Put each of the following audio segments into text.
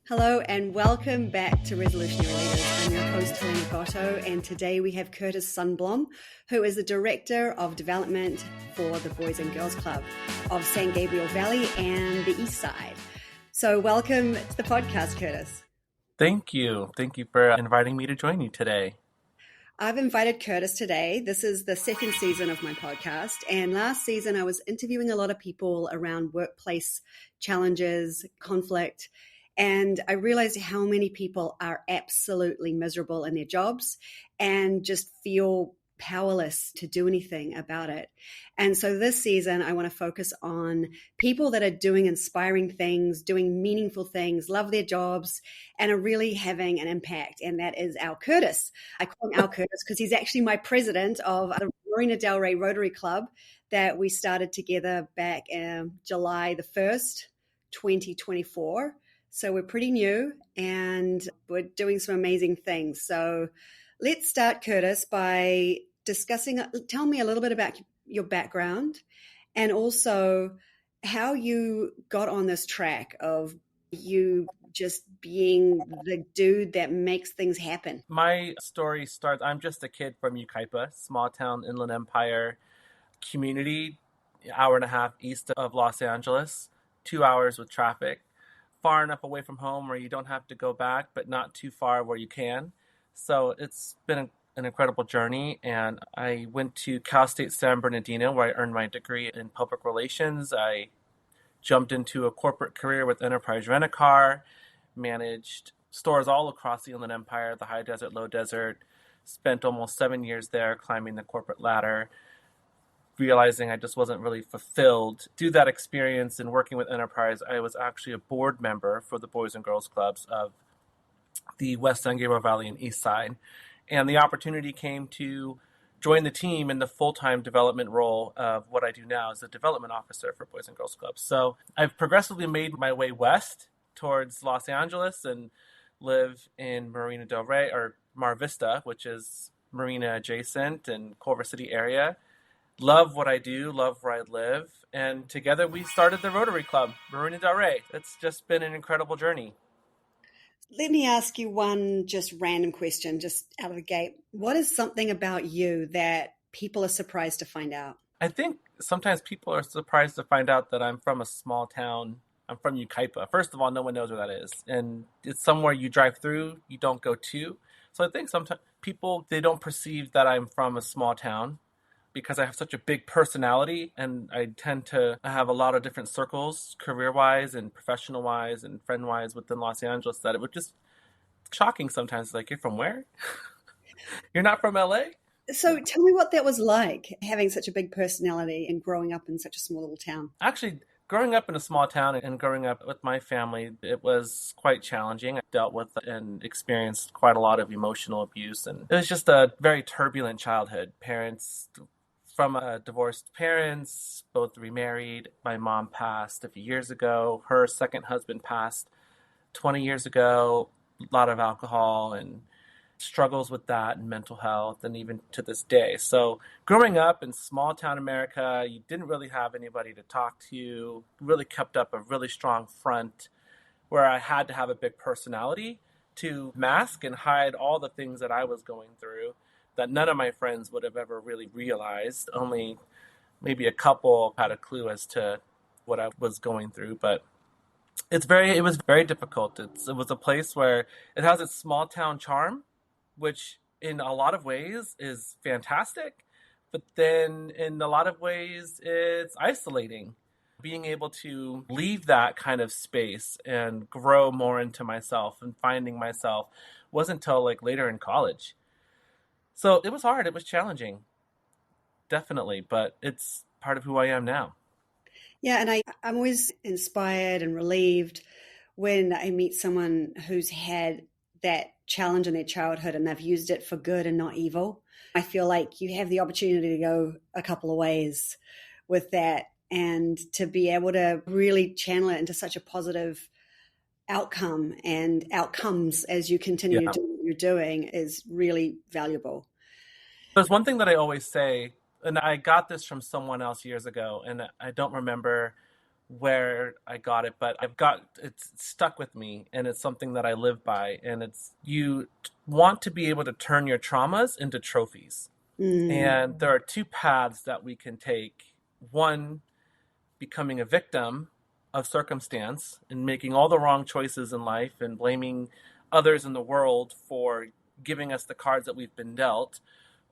Hello and welcome back to Resolutionary Leaders. I'm your host, Marina, and today we have Kurtis Sundblom, who is the Director of Development for the Boys and Girls Club of San Gabriel Valley and the East Side. So welcome to the podcast, Kurtis. Thank you. Thank you for inviting me to join you today. I've invited Kurtis today. This is the second season of my podcast. And last season, I was interviewing a lot of people around workplace challenges, conflict. And I realized how many people are absolutely miserable in their jobs and just feel powerless to do anything about it. And so this season, I want to focus on people that are doing inspiring things, doing meaningful things, love their jobs, and are really having an impact. And that is our Kurtis. I call him our Kurtis because he's actually my president of the Marina Del Rey Rotary Club that we started together back July the 1st, 2024. So we're pretty new and we're doing some amazing things. So let's start, Kurtis, by discussing, tell me a little bit about your background and also how you got on this track of you just being the dude that makes things happen. My story starts, I'm just a kid from Yucaipa, small town Inland Empire community, hour and a half east of Los Angeles, 2 hours with traffic. Far enough away from home where you don't have to go back, but not too far where you can. So it's been an incredible journey. And I went to Cal State San Bernardino, where I earned my degree in public relations. I jumped into a corporate career with Enterprise Rent-A-Car, managed stores all across the Inland Empire, the high desert, low desert, spent almost 7 years there climbing the corporate ladder, realizing I just wasn't really fulfilled. Through that experience and working with Enterprise, I was actually a board member for the Boys and Girls Clubs of the West San Gabriel Valley and East Side. And the opportunity came to join the team in the full-time development role of what I do now as a development officer for Boys and Girls Clubs. So I've progressively made my way west towards Los Angeles and live in Marina Del Rey, or Mar Vista, which is Marina adjacent and Culver City area. Love what I do, love where I live. And together we started the Rotary Club, Marina Del Rey. It's just been an incredible journey. Let me ask you one just random question, just out of the gate. What is something about you that people are surprised to find out? I think sometimes people are surprised to find out that I'm from a small town. I'm from Yucaipa. First of all, no one knows where that is. And it's somewhere you drive through, you don't go to. So I think sometimes people, they don't perceive that I'm from a small town, because I have such a big personality and I tend to have a lot of different circles, career-wise and professional-wise and friend-wise within Los Angeles, that it was just shocking sometimes. Like, you're from where? You're not from LA? So tell me what that was like, having such a big personality and growing up in such a small little town. Actually, growing up in a small town and growing up with my family, it was quite challenging. I dealt with and experienced quite a lot of emotional abuse. And it was just a very turbulent childhood. Parents from divorced parents, both remarried. My mom passed a few years ago. Her second husband passed 20 years ago. A lot of alcohol and struggles with that and mental health, and even to this day. So growing up in small town America, you didn't really have anybody to talk to, really kept up a really strong front where I had to have a big personality to mask and hide all the things that I was going through that none of my friends would have ever really realized. Only maybe a couple had a clue as to what I was going through, but it was very difficult. It was a place where it has its small town charm, which in a lot of ways is fantastic, but then in a lot of ways it's isolating. Being able to leave that kind of space and grow more into myself and finding myself wasn't until like later in college. So it was hard. It was challenging, definitely, but it's part of who I am now. Yeah, and I'm always inspired and relieved when I meet someone who's had that challenge in their childhood and they've used it for good and not evil. I feel like you have the opportunity to go a couple of ways with that and to be able to really channel it into such a positive outcome and outcomes as you continue to do what you're doing is really valuable. There's one thing that I always say, and I got this from someone else years ago, and I don't remember where I got it, but it's stuck with me, and it's something that I live by. And it's, you want to be able to turn your traumas into trophies. And there are two paths that we can take. One, becoming a victim of circumstance and making all the wrong choices in life and blaming others in the world for giving us the cards that we've been dealt.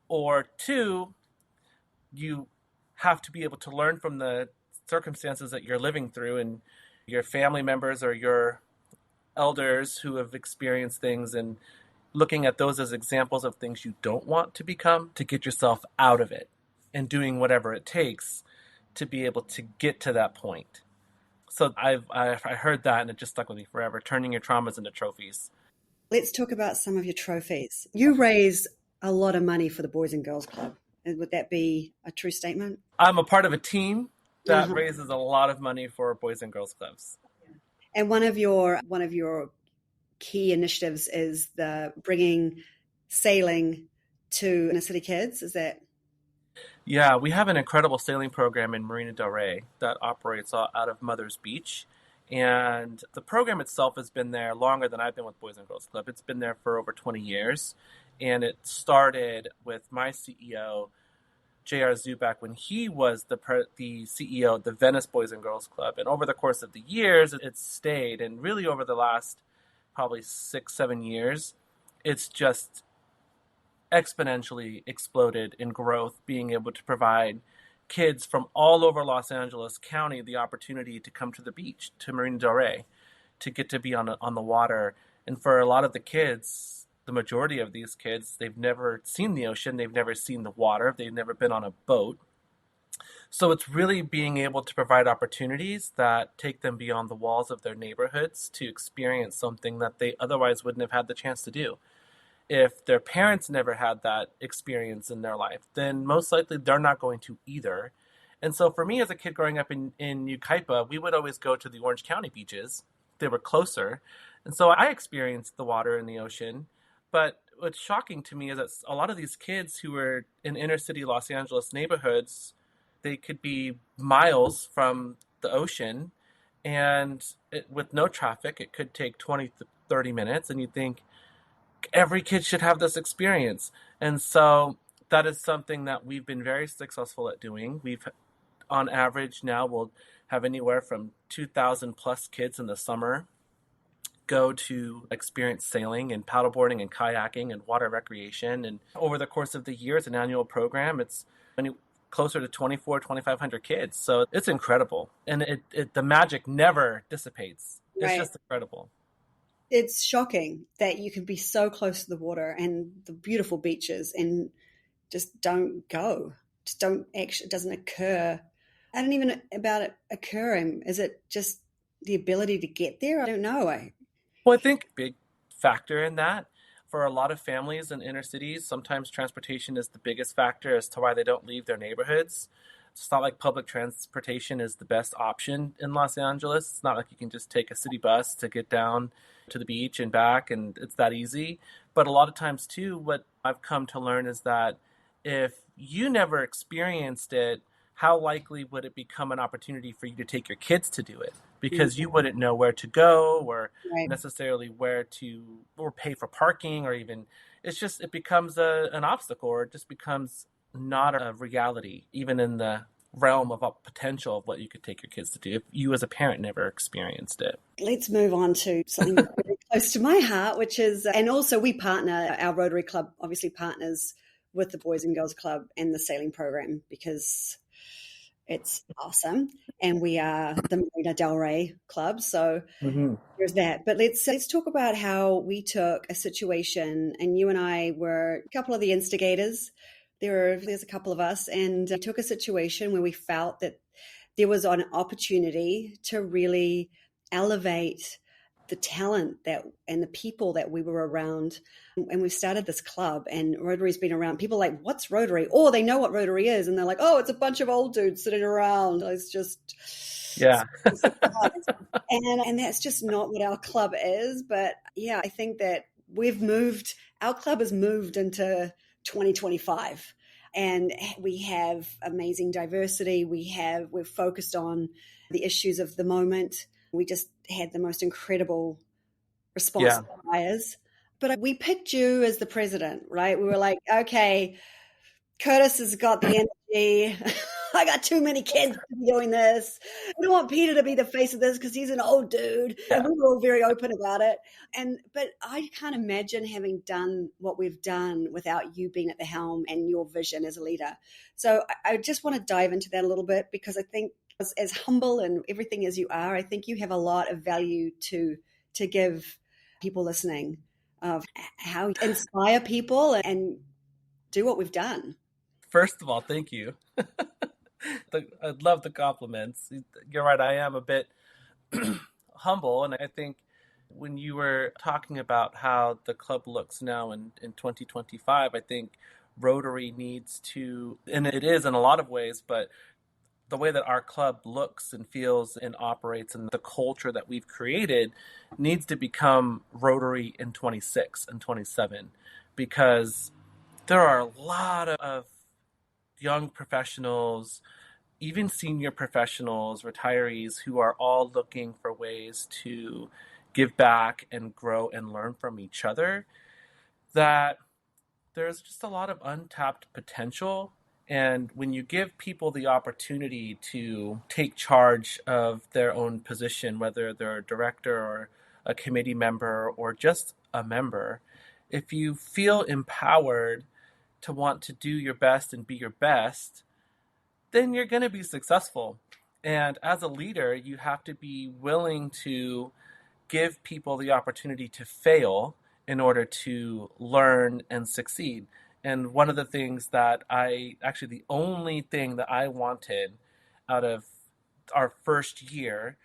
Or two, you have to be able to learn from the circumstances that you're living through and your family members or your elders who have experienced things, and looking at those as examples of things you don't want to become, to get yourself out of it and doing whatever it takes to be able to get to that point. So I heard that and it just stuck with me forever, turning your traumas into trophies. Let's talk about some of your trophies. You raise a lot of money for the Boys and Girls Club. Would that be a true statement? I'm a part of a team that raises a lot of money for Boys and Girls Clubs. And one of your key initiatives is the bringing sailing to inner city kids. Is that? Yeah, we have an incredible sailing program in Marina del Rey that operates out of Mother's Beach. And the program itself has been there longer than I've been with Boys and Girls Club. It's been there for over 20 years. And it started with my CEO, J.R. Zubak, when he was the CEO of the Venice Boys and Girls Club. And over the course of the years, it's stayed. And really over the last probably 6-7 years, it's just exponentially exploded in growth, being able to provide kids from all over Los Angeles County the opportunity to come to the beach, to Marina del Rey, to get to be on the water. And for a lot of the kids, the majority of these kids, they've never seen the ocean, they've never seen the water, they've never been on a boat. So it's really being able to provide opportunities that take them beyond the walls of their neighborhoods to experience something that they otherwise wouldn't have had the chance to do. If their parents never had that experience in their life, then most likely they're not going to either. And so for me as a kid growing up in Yucaipa, we would always go to the Orange County beaches. They were closer. And so I experienced the water and the ocean. But what's shocking to me is that a lot of these kids who were in inner city Los Angeles neighborhoods, they could be miles from the ocean, and with no traffic, it could take 20 to 30 minutes. And you think, every kid should have this experience. And so that is something that we've been very successful at doing. We've, on average now, we'll have anywhere from 2,000 plus kids in the summer go to experience sailing and paddleboarding and kayaking and water recreation. And over the course of the year, it's an annual program. It's closer to 2,500 kids. So it's incredible. And the magic never dissipates. It's Right. just incredible. It's shocking that you can be so close to the water and the beautiful beaches and just don't go. Just don't actually, it doesn't occur. I don't even about it occurring. Is it just the ability to get there? I don't know. Well, I think a big factor in that for a lot of families in inner cities, sometimes transportation is the biggest factor as to why they don't leave their neighborhoods. It's not like public transportation is the best option in Los Angeles. It's not like you can just take a city bus to get down to the beach and back, and it's that easy. But a lot of times too, what I've come to learn is that if you never experienced it, how likely would it become an opportunity for you to take your kids to do it? Because you wouldn't know where to go or necessarily where to, or pay for parking, or even, it becomes an obstacle, or it just becomes not a reality, even in the realm of a potential of what you could take your kids to do if you as a parent never experienced it. Let's move on to something very close to my heart, which is, and also we partner, our Rotary Club obviously partners with the Boys and Girls Club and the sailing program because it's awesome. And we are the Marina del Rey Club. So there's that. But let's talk about how we took a situation, and you and I were a couple of the instigators. There's a couple of us, and we took a situation where we felt that there was an opportunity to really elevate the talent and the people that we were around. And we started this club, and Rotary's been around. People are like, what's Rotary? Or they know what Rotary is, and they're like, oh, it's a bunch of old dudes sitting around. It's just... Yeah. and that's just not what our club is. But yeah, I think that our club has moved into 2025. and we have amazing diversity. We're focused on the issues of the moment. We just had the most incredible response Yeah. to fires. But we picked you as the president, right? We were like, okay, Kurtis has got the energy. I got too many kids to be doing this. We don't want Peter to be the face of this because he's an old dude. Yeah. And we were all very open about it. But I can't imagine having done what we've done without you being at the helm and your vision as a leader. So I just want to dive into that a little bit, because I think as humble and everything as you are, I think you have a lot of value to give people listening of how you inspire people and do what we've done. First of all, thank you. I love the compliments. You're right. I am a bit humble. And I think when you were talking about how the club looks now in 2025, I think Rotary needs to, and it is in a lot of ways, but the way that our club looks and feels and operates and the culture that we've created needs to become Rotary in 26 and 27, because there are a lot of young professionals, even senior professionals, retirees, who are all looking for ways to give back and grow and learn from each other, that there's just a lot of untapped potential. And when you give people the opportunity to take charge of their own position, whether they're a director or a committee member or just a member, if you feel empowered to want to do your best and be your best, then you're going to be successful. And as a leader, you have to be willing to give people the opportunity to fail in order to learn and succeed. And one of the things that the only thing that I wanted out of our first year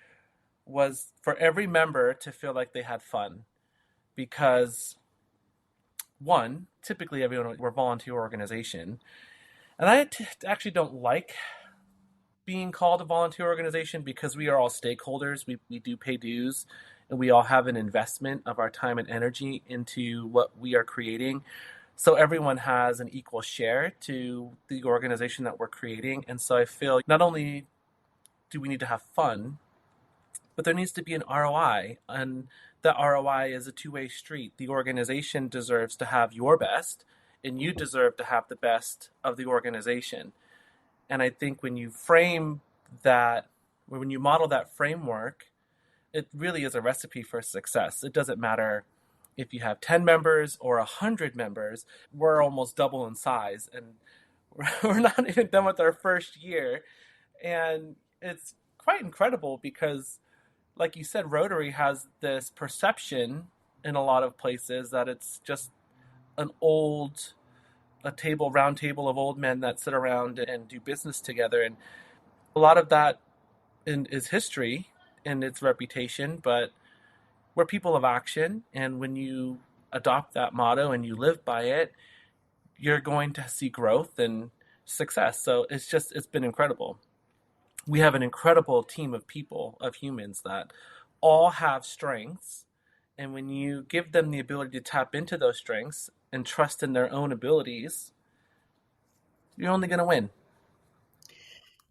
was for every member to feel like they had fun. Because one, typically we're a volunteer organization. And I actually don't like being called a volunteer organization, because we are all stakeholders. We do pay dues, and we all have an investment of our time and energy into what we are creating. So everyone has an equal share to the organization that we're creating. And so I feel not only do we need to have fun, but there needs to be an ROI. And the ROI is a two-way street. The organization deserves to have your best, and you deserve to have the best of the organization. And I think when you frame that, when you model that framework, it really is a recipe for success. It doesn't matter if you have 10 members or 100 members. We're almost double in size, and we're not even done with our first year. And it's quite incredible because, like you said, Rotary has this perception in a lot of places that it's just round table of old men that sit around and do business together. And a lot of that is history and its reputation, but we're people of action. And when you adopt that motto and you live by it, you're going to see growth and success. So it's been incredible. We have an incredible team of people, of humans, that all have strengths. And when you give them the ability to tap into those strengths and trust in their own abilities, you're only going to win.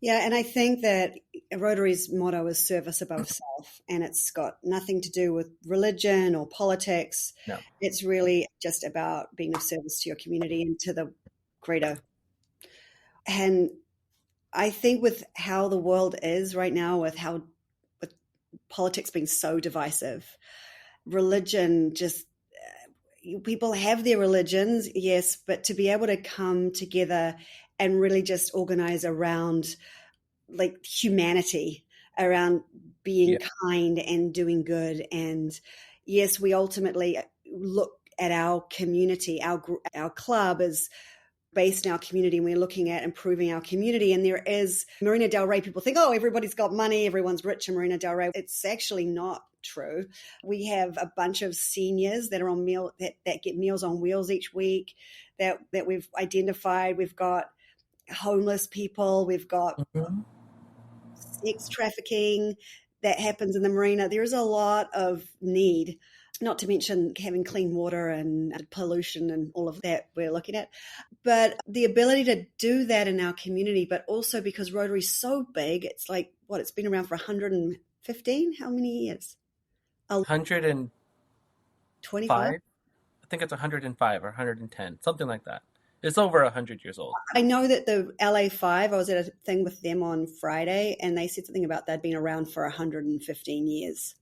Yeah, and I think that Rotary's motto is service above self, and it's got nothing to do with religion or politics. No. It's really just about being of service to your community and to the greater. And I think with how the world is right now, with politics being so divisive, religion just, people have their religions, yes, but to be able to come together and really just organize around like humanity, around being kind and doing good. And yes, we ultimately look at our community, our club is based in our community, and we're looking at improving our community. And there is Marina Del Rey. People think, oh, everybody's got money, everyone's rich in Marina Del Rey. It's actually not true. We have a bunch of seniors that are on that get Meals on Wheels each week that we've identified. We've got homeless people. We've got sex trafficking that happens in the marina. There's a lot of need, not to mention having clean water and pollution and all of that we're looking at. But the ability to do that in our community, but also because Rotary's so big, it's like, what, it's been around for 115? How many years? 105? 25? I think it's 105 or 110, something like that. It's over 100 years old. I know that the LA5, I was at a thing with them on Friday, and they said something about that being around for 115 years.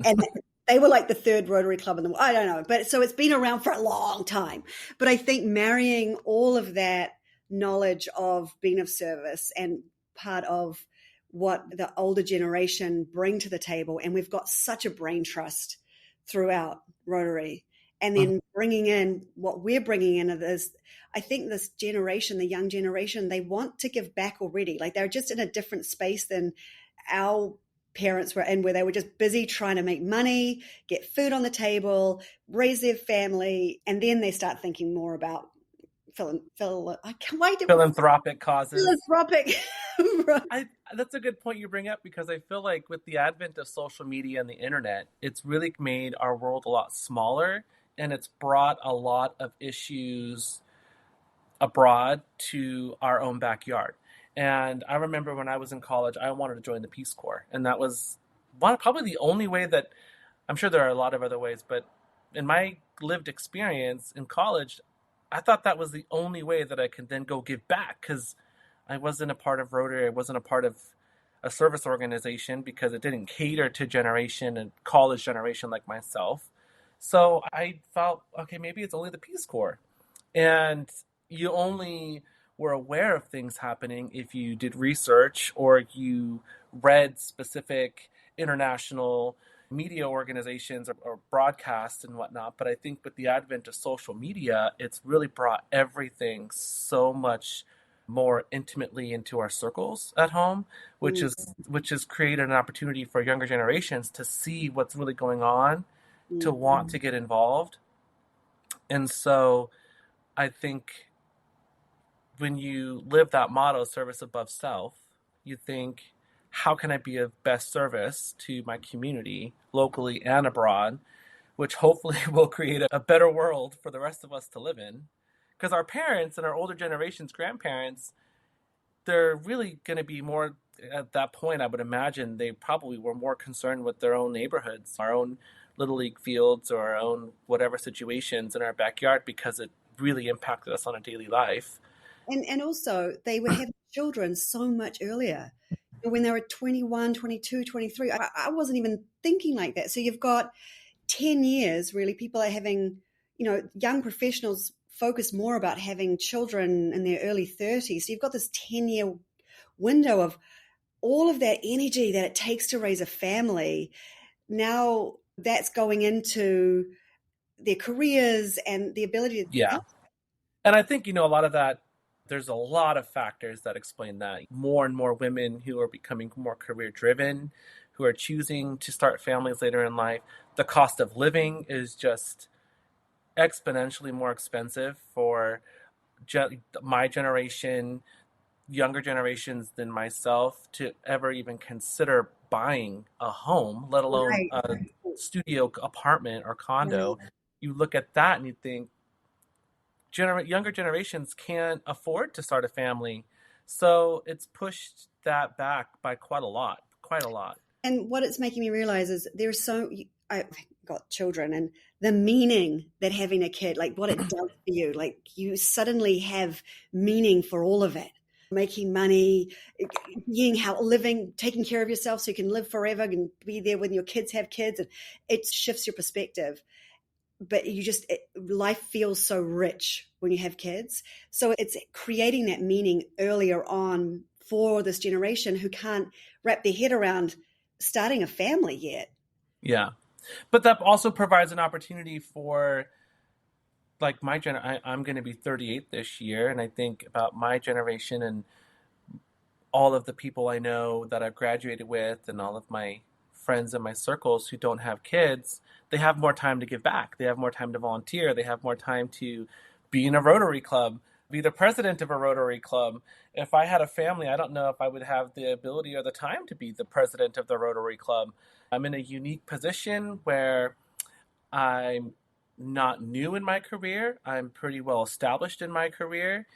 And they were like the third Rotary Club in the world. I don't know. But so it's been around for a long time. But I think marrying all of that knowledge of being of service and part of what the older generation bring to the table, and we've got such a brain trust throughout Rotary, and then bringing in what we're bringing in is, I think this generation, the young generation, they want to give back already. Like they're just in a different space than our parents were in, where they were just busy trying to make money, get food on the table, raise their family, and then they start thinking more about philanthropic causes. Philanthropic. That's a good point you bring up, because I feel like with the advent of social media and the internet, it's really made our world a lot smaller, and it's brought a lot of issues abroad to our own backyard. And I remember when I was in college, I wanted to join the Peace Corps. And that was probably the only way that, I'm sure there are a lot of other ways, but in my lived experience in college, I thought that was the only way that I could then go give back, because I wasn't a part of Rotary. I wasn't a part of a service organization, because it didn't cater to generation and college generation like myself. So I felt, okay, maybe it's only the Peace Corps. And you only were aware of things happening if you did research or you read specific international media organizations or broadcasts and whatnot. But I think with the advent of social media, it's really brought everything so much more intimately into our circles at home, which has created an opportunity for younger generations to see what's really going on, to want to get involved. And so I think when you live that motto, service above self, you think, how can I be of best service to my community, locally and abroad, which hopefully will create a better world for the rest of us to live in. Because our parents and our older generations, grandparents, they're really going to be more, at that point, I would imagine they probably were more concerned with their own neighborhoods, our own Little League fields, or our own whatever situations in our backyard, because it really impacted us on a daily life. And also they were having children so much earlier. When they were 21, 22, 23, I wasn't even thinking like that. So you've got 10 years, really, people are having, young professionals focus more about having children in their early 30s. So you've got this 10-year window of all of that energy that it takes to raise a family. Now that's going into their careers and the ability to... Yeah. And I think, a lot of that, there's a lot of factors that explain that. More and more women who are becoming more career driven, who are choosing to start families later in life. The cost of living is just exponentially more expensive for my generation, younger generations than myself, to ever even consider buying a home, let alone a studio apartment or condo. Right. You look at that and you think, younger generations can't afford to start a family. So it's pushed that back by quite a lot. And what it's making me realize is I've got children, and the meaning that having a kid, like what it does for you, like you suddenly have meaning for all of it. Making money, living, taking care of yourself so you can live forever and be there when your kids have kids. And it shifts your perspective. But life feels so rich when you have kids. So it's creating that meaning earlier on for this generation who can't wrap their head around starting a family yet. Yeah. But that also provides an opportunity for, like, I'm going to be 38 this year. And I think about my generation and all of the people I know that I've graduated with and all of my friends in my circles who don't have kids. They have more time to give back. They have more time to volunteer. They have more time to be in a Rotary Club, be the president of a Rotary Club. If I had a family, I don't know if I would have the ability or the time to be the president of the Rotary Club. I'm in a unique position where I'm not new in my career. I'm pretty well established in my career,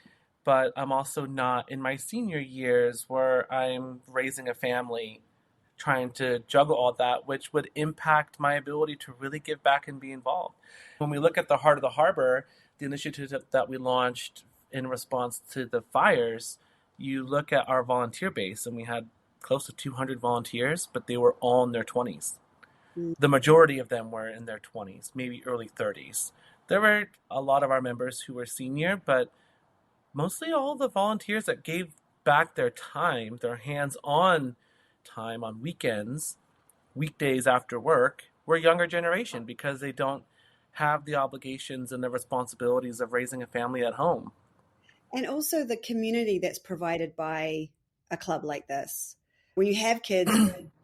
but I'm also not in my senior years where I'm raising a family, trying to juggle all that, which would impact my ability to really give back and be involved. When we look at the Heart of the Harbor, the initiative that we launched in response to the fires, you look at our volunteer base, and we had close to 200 volunteers, but they were all in their 20s. The majority of them were in their 20s, maybe early 30s. There were a lot of our members who were senior, but mostly all the volunteers that gave back their time, their hands-on time on weekends, weekdays after work, were younger generation because they don't have the obligations and the responsibilities of raising a family at home. And also the community that's provided by a club like this. When you have kids,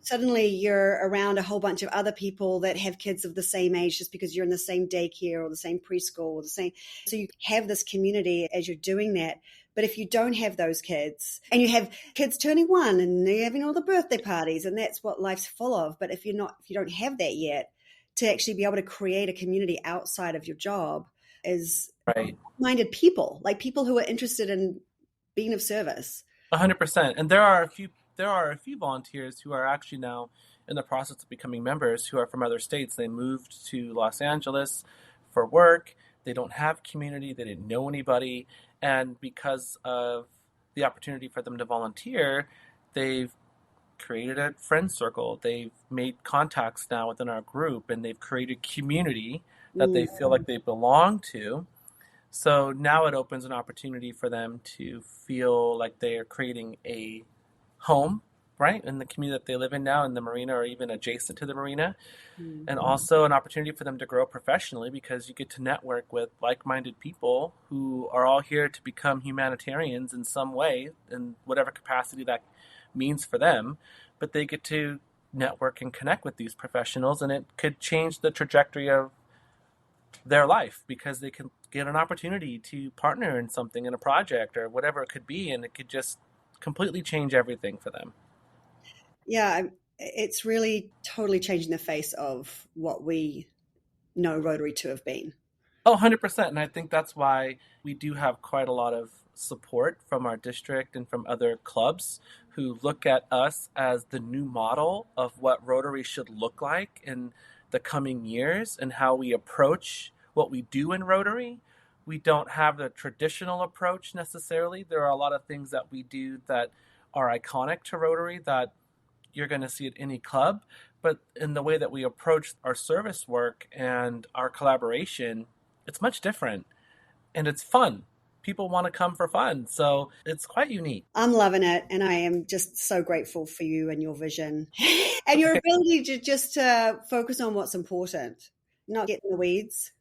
suddenly you're around a whole bunch of other people that have kids of the same age just because you're in the same daycare or the same preschool or the same. So you have this community as you're doing that. But if you don't have those kids and you have kids turning 1 and they're having all the birthday parties, and that's what life's full of. But if you don't have that yet, to actually be able to create a community outside of your job is Right. minded people, like people who are interested in being of service. 100%. And there are a few volunteers who are actually now in the process of becoming members who are from other states. They moved to Los Angeles for work. They don't have community. They didn't know anybody. And because of the opportunity for them to volunteer, they've created a friend circle. They've made contacts now within our group, and they've created community that they feel like they belong to. So now it opens an opportunity for them to feel like they are creating a home, right, in the community that they live in now, in the Marina or even adjacent to the Marina. And also an opportunity for them to grow professionally because you get to network with like-minded people who are all here to become humanitarians in some way, in whatever capacity that means for them. But they get to network and connect with these professionals, and it could change the trajectory of their life because they can get an opportunity to partner in something, in a project or whatever it could be, and it could just completely change everything for them. Yeah, it's really totally changing the face of what we know Rotary to have been. Oh, 100%. And I think that's why we do have quite a lot of support from our district and from other clubs who look at us as the new model of what Rotary should look like in the coming years and how we approach what we do in Rotary. We don't have the traditional approach necessarily. There are a lot of things that we do that are iconic to Rotary that you're going to see at any club, but in the way that we approach our service work and our collaboration, it's much different and it's fun. People want to come for fun. So it's quite unique. I'm loving it. And I am just so grateful for you and your vision and your ability to just focus on what's important, not get in the weeds.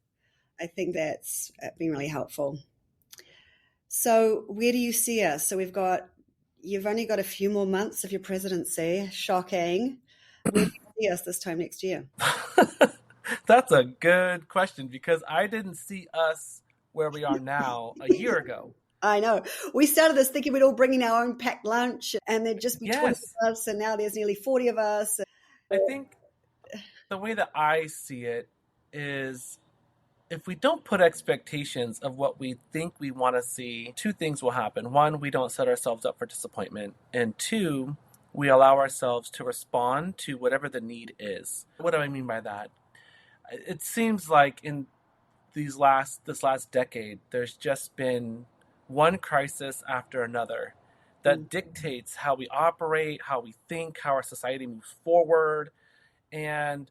I think that's been really helpful. So where do you see us? So you've only got a few more months of your presidency. Shocking. Where do you see us this time next year? That's a good question because I didn't see us where we are now a year ago. I know. We started this thinking we'd all bring in our own packed lunch and there'd just be 20 of us, and now there's nearly 40 of us. I think the way that I see it is if we don't put expectations of what we think we want to see, two things will happen. One, we don't set ourselves up for disappointment. And two, we allow ourselves to respond to whatever the need is. What do I mean by that? It seems like in this last decade, there's just been one crisis after another that dictates how we operate, how we think, how our society moves forward. And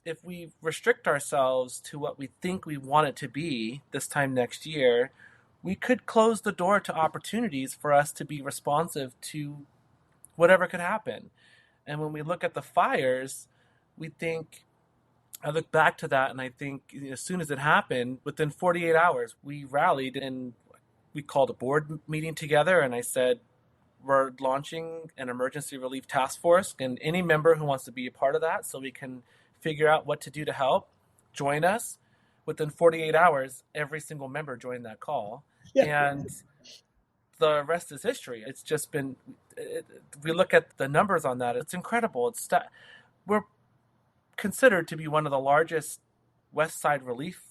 if we restrict ourselves to what we think we want it to be this time next year, we could close the door to opportunities for us to be responsive to whatever could happen. And when we look at the fires, I look back to that and I think as soon as it happened, within 48 hours, we rallied and we called a board meeting together and I said, we're launching an emergency relief task force and any member who wants to be a part of that so we can figure out what to do to help, join us. Within 48 hours, every single member joined that call. Yeah. And the rest is history. It's just been, we look at the numbers on that, it's incredible. We're considered to be one of the largest West Side relief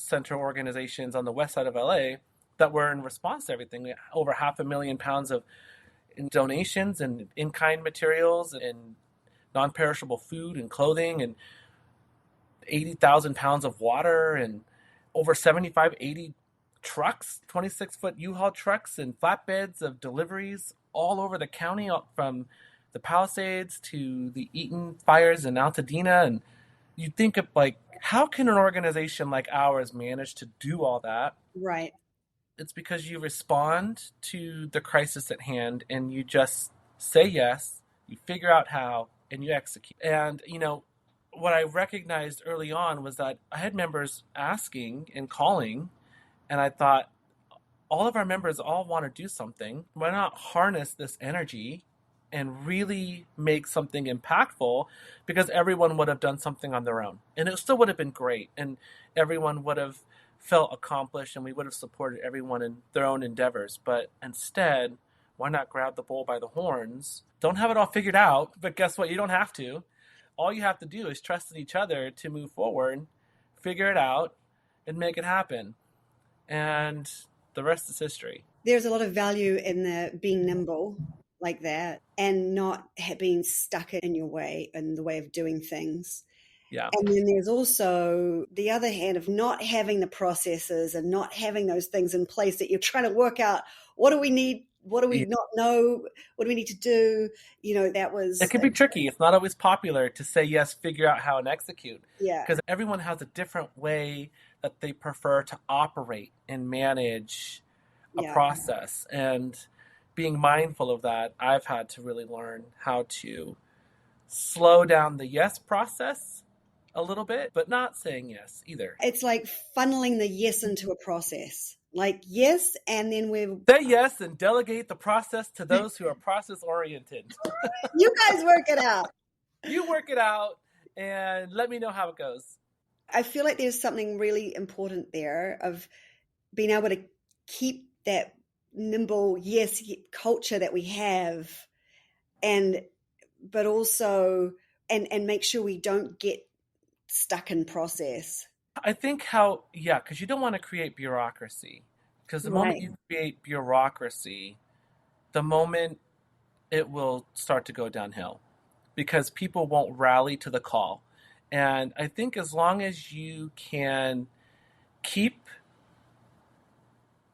center organizations on the west side of LA that were in response to everything. We had over £500,000 of in donations and in-kind materials and non-perishable food and clothing and 80,000 pounds of water and over 80 trucks, 26-foot U-Haul trucks and flatbeds of deliveries all over the county, from the Palisades to the Eaton fires in Altadena. And you think of like, how can an organization like ours manage to do all that? Right. It's because you respond to the crisis at hand and you just say yes, you figure out how, and you execute. And, what I recognized early on was that I had members asking and calling, and I thought, all of our members all want to do something. Why not harness this energy and really make something impactful? Because everyone would have done something on their own, and it still would have been great, and everyone would have felt accomplished, and we would have supported everyone in their own endeavors. But instead, why not grab the bull by the horns? Don't have it all figured out, but guess what? You don't have to. All you have to do is trust in each other to move forward, figure it out, and make it happen. And the rest is history. There's a lot of value in the being nimble like that and not being stuck in your way, in the way of doing things. Yeah. And then there's also the other hand of not having the processes and not having those things in place that you're trying to work out. What do we need? What do we not know? What do we need to do? It can be tricky. It's not always popular to say yes, figure out how and execute. Yeah. Because everyone has a different way that they prefer to operate and manage a process. And being mindful of that, I've had to really learn how to slow down the yes process a little bit, but not saying yes either. It's like funneling the yes into a process. Like yes, and then say yes and delegate the process to those who are process oriented. You guys work it out. You work it out and let me know how it goes. I feel like there's something really important there of being able to keep that nimble yes culture that we have, but also and make sure we don't get stuck in process. I think because you don't want to create bureaucracy. Because the moment you create bureaucracy, the moment it will start to go downhill. Because people won't rally to the call. And I think as long as you can keep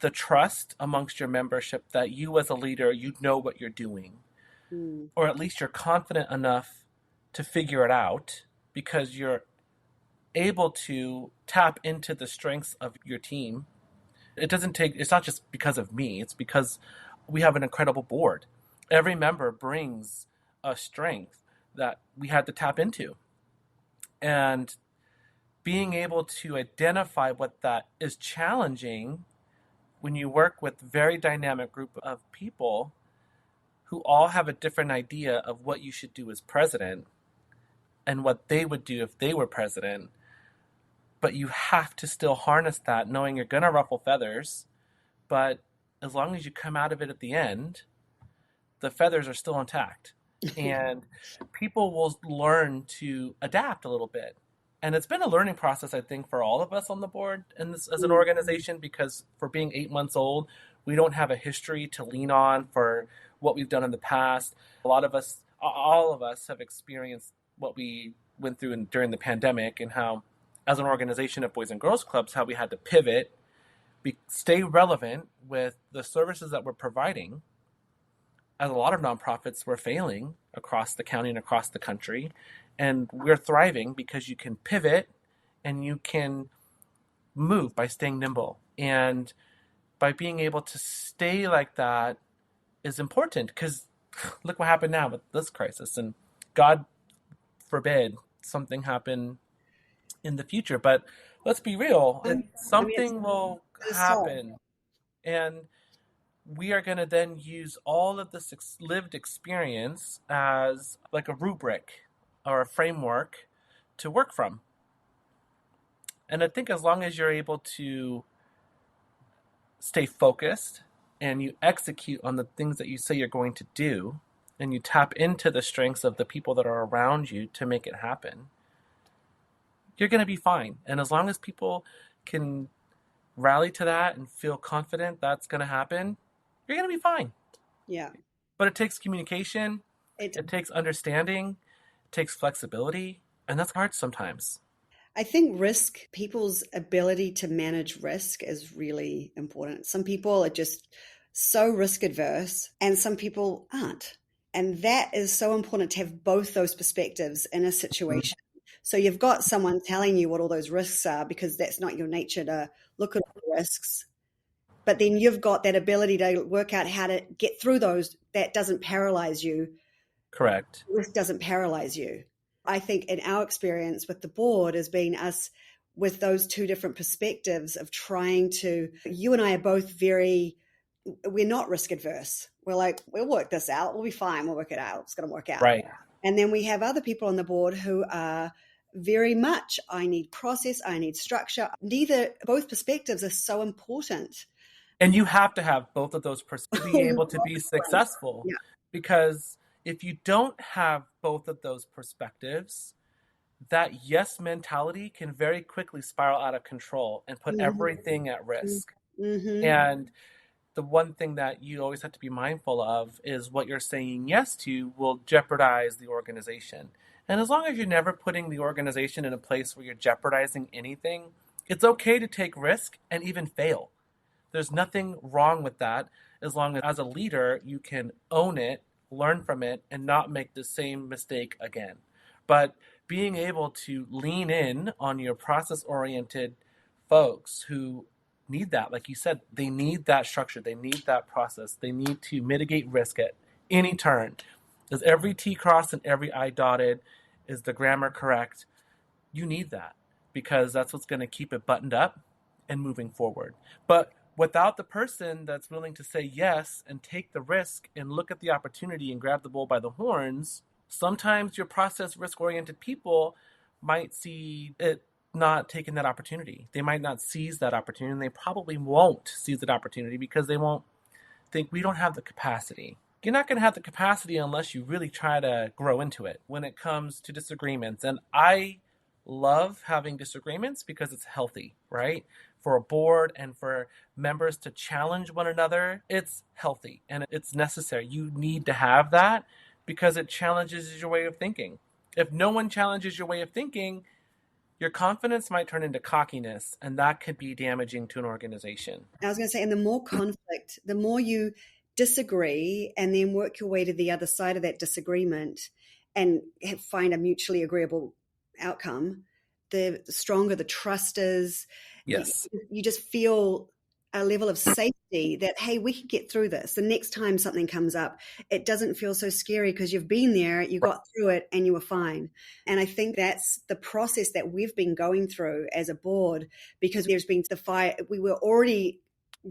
the trust amongst your membership that you as a leader, you know what you're doing. Or at least you're confident enough to figure it out because you're able to tap into the strengths of your team. It's not just because of me, it's because we have an incredible board. Every member brings a strength that we had to tap into. And being able to identify what that is challenging when you work with a very dynamic group of people who all have a different idea of what you should do as president and what they would do if they were president. But you have to still harness that, knowing you're going to ruffle feathers. But as long as you come out of it at the end, the feathers are still intact. And people will learn to adapt a little bit. And it's been a learning process, I think, for all of us on the board and this, as an organization, because for being 8 months old, we don't have a history to lean on for what we've done in the past. All of us have experienced what we went through during the pandemic and how, as an organization of Boys and Girls Clubs, how we had to pivot, stay relevant with the services that we're providing, as a lot of nonprofits were failing across the county and across the country. And we're thriving because you can pivot and you can move by staying nimble. And by being able to stay like that is important because look what happened now with this crisis. And God forbid something happen in the future. But let's be real, something will happen. And we are going to then use all of this lived experience as like a rubric or a framework to work from. And I think as long as you're able to stay focused and you execute on the things that you say you're going to do, and you tap into the strengths of the people that are around you to make it happen, you're going to be fine. And as long as people can rally to that and feel confident that's going to happen, you're going to be fine. Yeah. But it takes communication, it takes understanding, it takes flexibility, and that's hard sometimes. I think people's ability to manage risk is really important. Some people are just so risk adverse and some people aren't. And that is so important to have both those perspectives in a situation. So you've got someone telling you what all those risks are because that's not your nature to look at all the risks. But then you've got that ability to work out how to get through those. That doesn't paralyze you. Correct. Risk doesn't paralyze you. I think in our experience with the board has been us with those two different perspectives of trying to, you and I are both we're not risk adverse. We're like, we'll work this out. We'll be fine. We'll work it out. It's going to work out. Right. And then we have other people on the board who are very much, I need process, I need structure. Both perspectives are so important. And you have to have both of those to be able to be successful. Yeah. Because if you don't have both of those perspectives, that yes mentality can very quickly spiral out of control and put everything at risk. And the one thing that you always have to be mindful of is what you're saying yes to will jeopardize the organization. And as long as you're never putting the organization in a place where you're jeopardizing anything, it's okay to take risk and even fail. There's nothing wrong with that as long as a leader, you can own it, learn from it, and not make the same mistake again. But being able to lean in on your process-oriented folks who need that, like you said, they need that structure, they need that process, they need to mitigate risk at any turn. Is every T crossed and every I dotted? Is the grammar correct? You need that because that's what's going to keep it buttoned up and moving forward. But without the person that's willing to say yes and take the risk and look at the opportunity and grab the bull by the horns, sometimes your process risk-oriented people might see it not taking that opportunity. They might not seize that opportunity, and they probably won't seize that opportunity because they won't think we don't have the capacity. You're not going to have the capacity unless you really try to grow into it when it comes to disagreements. And I love having disagreements because it's healthy, right? For a board and for members to challenge one another, it's healthy and it's necessary. You need to have that because it challenges your way of thinking. If no one challenges your way of thinking, your confidence might turn into cockiness, and that could be damaging to an organization. I was going to say, and the more conflict, the more you disagree and then work your way to the other side of that disagreement and find a mutually agreeable outcome, the stronger the trust is. Yes. You just feel a level of safety that, hey, we can get through this. The next time something comes up, it doesn't feel so scary because you've been there, you got through it, and you were fine. And I think that's the process that we've been going through as a board, because there's been the fire. We were already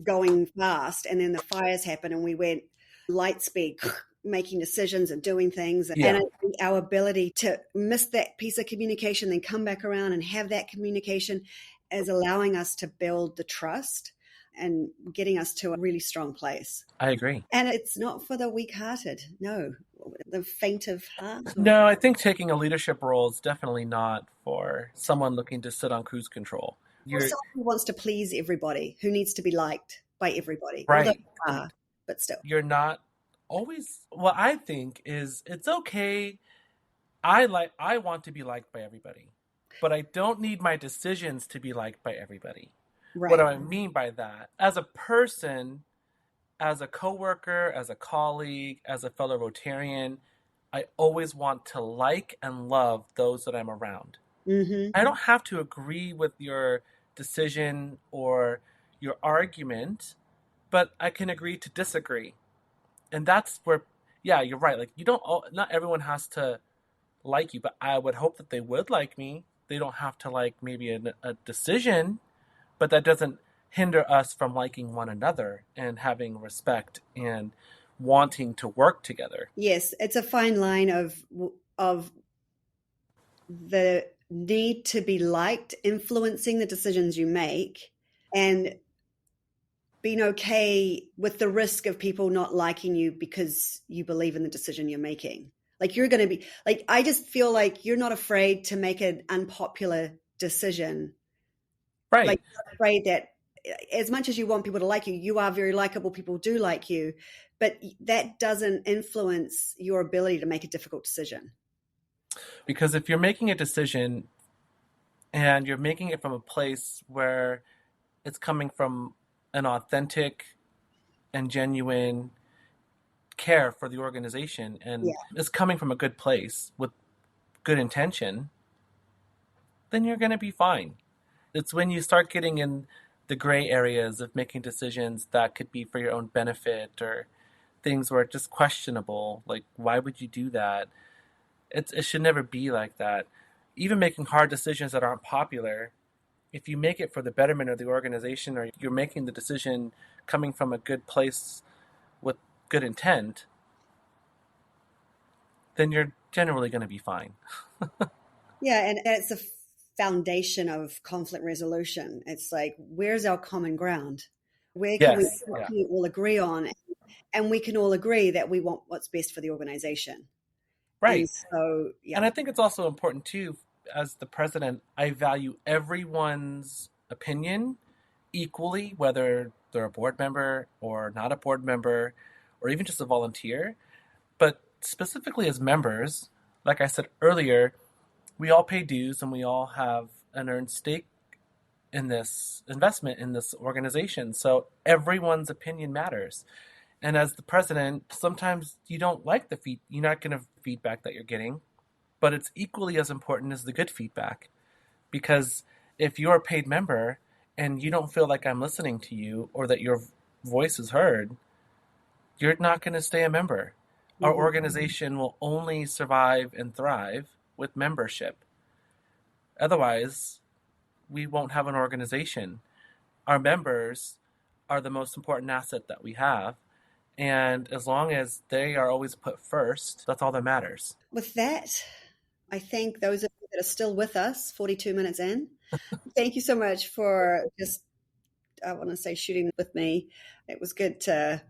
going fast, and then the fires happened, and we went light speed, making decisions and doing things. Yeah. And I think our ability to miss that piece of communication, then come back around and have that communication is allowing us to build the trust and getting us to a really strong place. I agree. And it's not for the weak-hearted. No, the faint of heart. No, I think taking a leadership role is definitely not for someone looking to sit on cruise control. Or someone who wants to please everybody, who needs to be liked by everybody. Right. Although you are, but still. You're not always, what I think is it's okay. I want to be liked by everybody, but I don't need my decisions to be liked by everybody. Right. What do I mean by that? As a person, as a coworker, as a colleague, as a fellow Rotarian, I always want to like and love those that I'm around. Mm-hmm. I don't have to agree with your decision or your argument, but I can agree to disagree. And that's where, yeah, you're right. Like not everyone has to like you, but I would hope that they would like me. They don't have to like maybe a decision, but that doesn't hinder us from liking one another and having respect and wanting to work together. Yes, it's a fine line of the need to be liked, influencing the decisions you make, and being okay with the risk of people not liking you because you believe in the decision you're making. Like you're going to be like, I just feel like you're not afraid to make an unpopular decision Right. Like, you're afraid that as much as you want people to like you, you are very likable. People do like you, but that doesn't influence your ability to make a difficult decision. Because if you're making a decision and you're making it from a place where it's coming from an authentic and genuine care for the organization, and it's coming from a good place with good intention, then you're going to be fine. It's when you start getting in the gray areas of making decisions that could be for your own benefit, or things where it's just questionable, like, why would you do that? It should never be like that. Even making hard decisions that aren't popular, if you make it for the betterment of the organization, or you're making the decision coming from a good place with good intent, then you're generally going to be fine. Yeah, and it's the foundation of conflict resolution. It's like, where's our common ground? What can we all agree on? And we can all agree that we want what's best for the organization. Right. And so, yeah. And I think it's also important too, as the president, I value everyone's opinion equally, whether they're a board member or not a board member, or even just a volunteer. But specifically as members, like I said earlier, we all pay dues and we all have an earned stake in this investment in this organization. So everyone's opinion matters. And as the president, sometimes you don't like you're not going to feedback that you're getting, but it's equally as important as the good feedback. Because if you're a paid member and you don't feel like I'm listening to you or that your voice is heard, you're not going to stay a member. Our organization will only survive and thrive with membership. Otherwise, we won't have an organization. Our members are the most important asset that we have. And as long as they are always put first, that's all that matters. With that, I thank those of you that are still with us, 42 minutes in. Thank you so much for just, I want to say, shooting with me. It was good to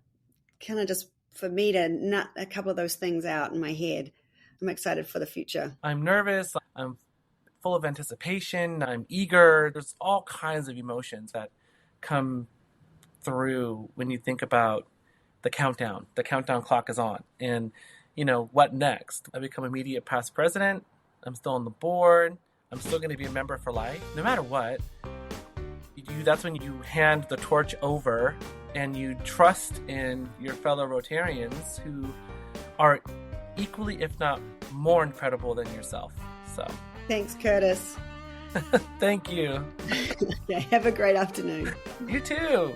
kind of just for me to nut a couple of those things out in my head. I'm excited for the future. I'm nervous. I'm full of anticipation. I'm eager. There's all kinds of emotions that come through when you think about the countdown. The countdown clock is on. And, what next? I become immediate past president. I'm still on the board. I'm still going to be a member for life. No matter what, that's when you hand the torch over and you trust in your fellow Rotarians who are equally, if not more, incredible than yourself. So, thanks, Kurtis. Thank you. Yeah, have a great afternoon. You too.